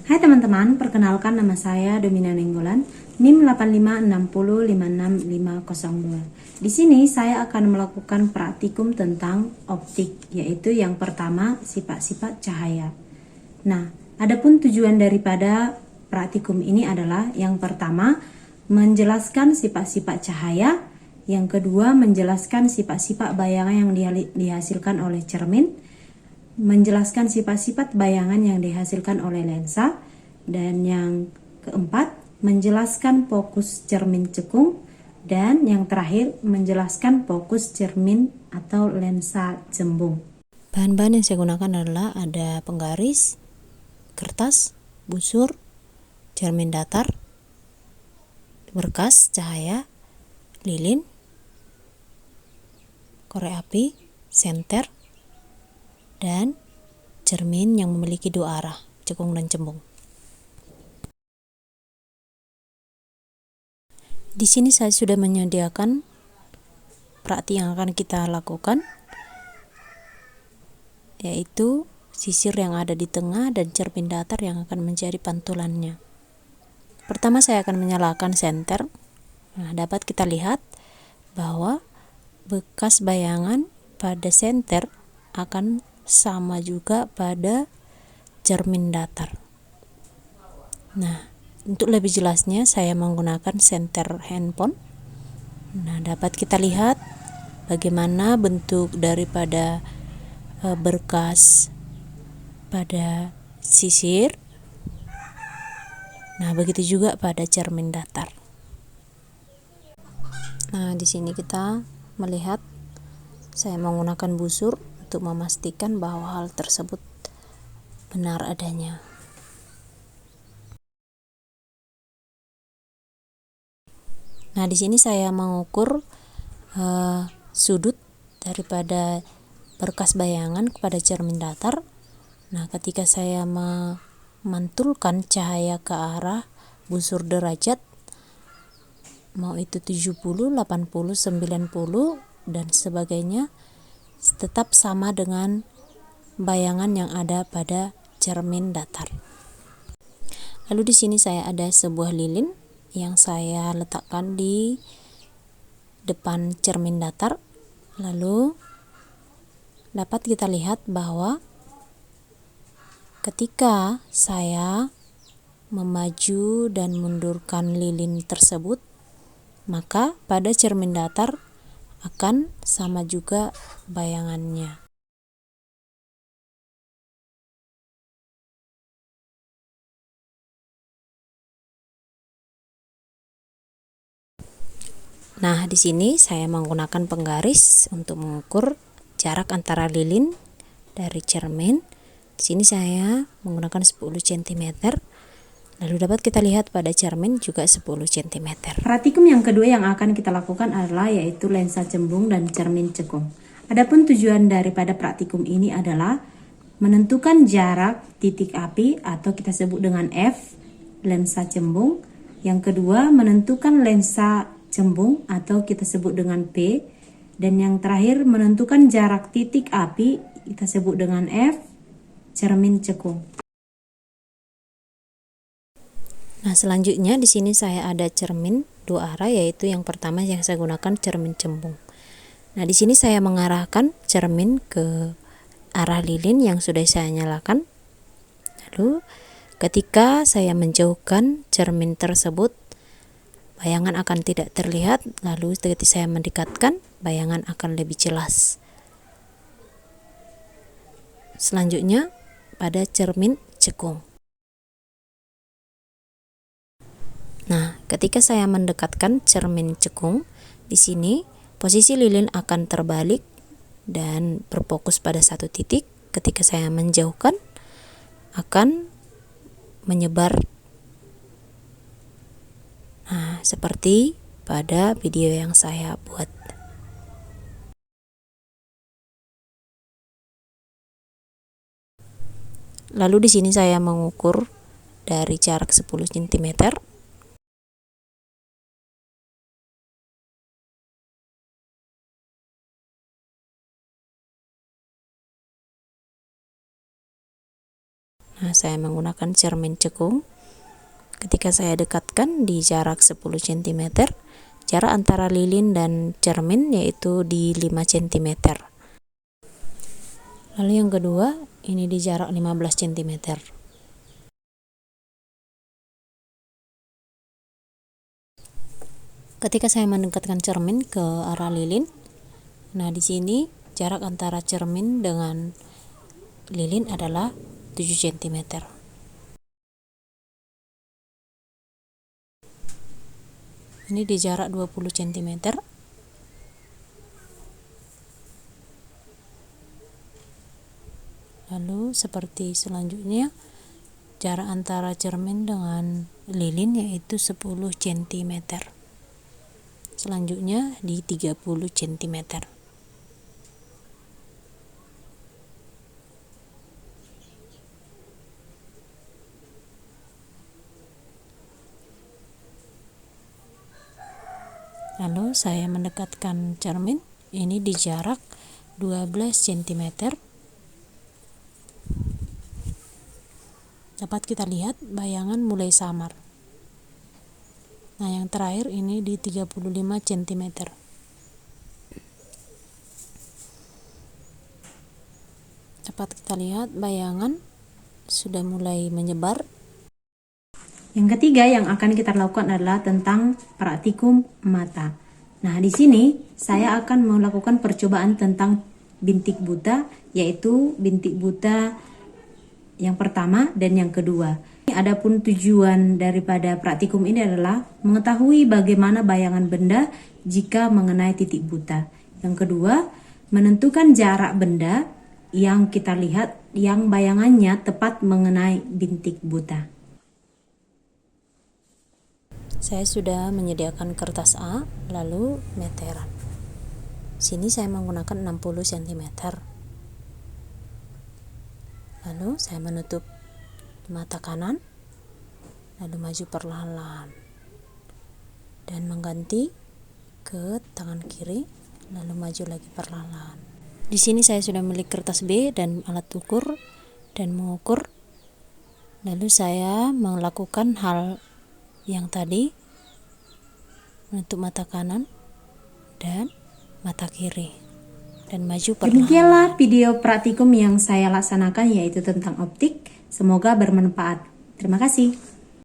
Hai teman-teman, perkenalkan nama saya Domina Nenggolan, NIM 856056502. Di sini saya akan melakukan praktikum tentang optik, yaitu yang pertama sifat-sifat cahaya. Nah, adapun tujuan daripada praktikum ini adalah yang pertama menjelaskan sifat-sifat cahaya, yang kedua menjelaskan sifat-sifat bayangan yang dihasilkan oleh cermin, menjelaskan sifat-sifat bayangan yang dihasilkan oleh lensa, dan yang keempat menjelaskan fokus cermin cekung, dan yang terakhir menjelaskan fokus cermin atau lensa cembung. Bahan-bahan yang saya gunakan adalah ada penggaris, kertas, busur, cermin datar, berkas cahaya, lilin, korek api, senter, dan cermin yang memiliki dua arah, cekung dan cembung. Di sini saya sudah menyediakan praktik yang akan kita lakukan, yaitu sisir yang ada di tengah dan cermin datar yang akan menjadi pantulannya. Pertama saya akan menyalakan senter. Nah, dapat kita lihat bahwa bekas bayangan pada senter akan sama juga pada cermin datar. Nah, untuk lebih jelasnya saya menggunakan senter handphone. Nah, dapat kita lihat bagaimana bentuk daripada berkas pada sisir. Nah, begitu juga pada cermin datar. Nah, di sini kita melihat saya menggunakan busur untuk memastikan bahwa hal tersebut benar adanya. Nah, di sini saya mengukur sudut daripada berkas bayangan kepada cermin datar. Nah, ketika saya memantulkan cahaya ke arah busur derajat, mau itu 70, 80, 90 dan sebagainya, tetap sama dengan bayangan yang ada pada cermin datar. Lalu di sini saya ada sebuah lilin yang saya letakkan di depan cermin datar. Lalu dapat kita lihat bahwa ketika saya memaju dan mundurkan lilin tersebut, maka pada cermin datar akan sama juga bayangannya. Nah, di sini saya menggunakan penggaris untuk mengukur jarak antara lilin dari cermin. Di sini saya menggunakan 10 cm. Lalu dapat kita lihat pada cermin juga 10 cm. Praktikum yang kedua yang akan kita lakukan adalah yaitu lensa cembung dan cermin cekung. Adapun tujuan daripada praktikum ini adalah menentukan jarak titik api atau kita sebut dengan F, lensa cembung. Yang kedua menentukan lensa cembung atau kita sebut dengan P. Dan yang terakhir menentukan jarak titik api, kita sebut dengan F, cermin cekung. Nah, selanjutnya di sini saya ada cermin dua arah, yaitu yang pertama yang saya gunakan cermin cembung. Nah, di sini saya mengarahkan cermin ke arah lilin yang sudah saya nyalakan. Lalu ketika saya menjauhkan cermin tersebut, bayangan akan tidak terlihat. Lalu ketika saya mendekatkan, bayangan akan lebih jelas. Selanjutnya pada cermin cekung. Nah, ketika saya mendekatkan cermin cekung, di sini posisi lilin akan terbalik dan berfokus pada satu titik. Ketika saya menjauhkan, akan menyebar. Nah, seperti pada video yang saya buat. Lalu di sini saya mengukur dari jarak 10 cm. Nah, saya menggunakan cermin cekung. Ketika saya dekatkan di jarak 10 cm, jarak antara lilin dan cermin yaitu di 5 cm. Lalu yang kedua, ini di jarak 15 cm. Ketika saya mendekatkan cermin ke arah lilin, nah di sini jarak antara cermin dengan lilin adalah 7 cm. Ini di jarak 20 cm. Lalu seperti selanjutnya, jarak antara cermin dengan lilin yaitu 10 cm. Selanjutnya di 30 cm. Lalu saya mendekatkan cermin ini di jarak 12 cm. Dapat kita lihat bayangan mulai samar. Nah, yang terakhir ini di 35 cm. Dapat kita lihat bayangan sudah mulai menyebar. Yang ketiga yang akan kita lakukan adalah tentang praktikum mata. Nah, di sini saya akan melakukan percobaan tentang bintik buta, yaitu bintik buta yang pertama dan yang kedua. Adapun tujuan daripada praktikum ini adalah mengetahui bagaimana bayangan benda jika mengenai titik buta. Yang kedua, menentukan jarak benda yang kita lihat yang bayangannya tepat mengenai bintik buta. Saya sudah menyediakan kertas A, lalu meteran. Sini saya menggunakan 60 cm. Lalu saya menutup mata kanan, lalu maju perlahan-lahan dan mengganti ke tangan kiri, lalu maju lagi perlahan-lahan. Di sini saya sudah memiliki kertas B dan alat ukur dan mengukur. Lalu saya melakukan hal yang tadi, menutup mata kanan dan mata kiri dan maju perlahan. Demikianlah video praktikum yang saya laksanakan, yaitu tentang optik. Semoga bermanfaat. Terima kasih.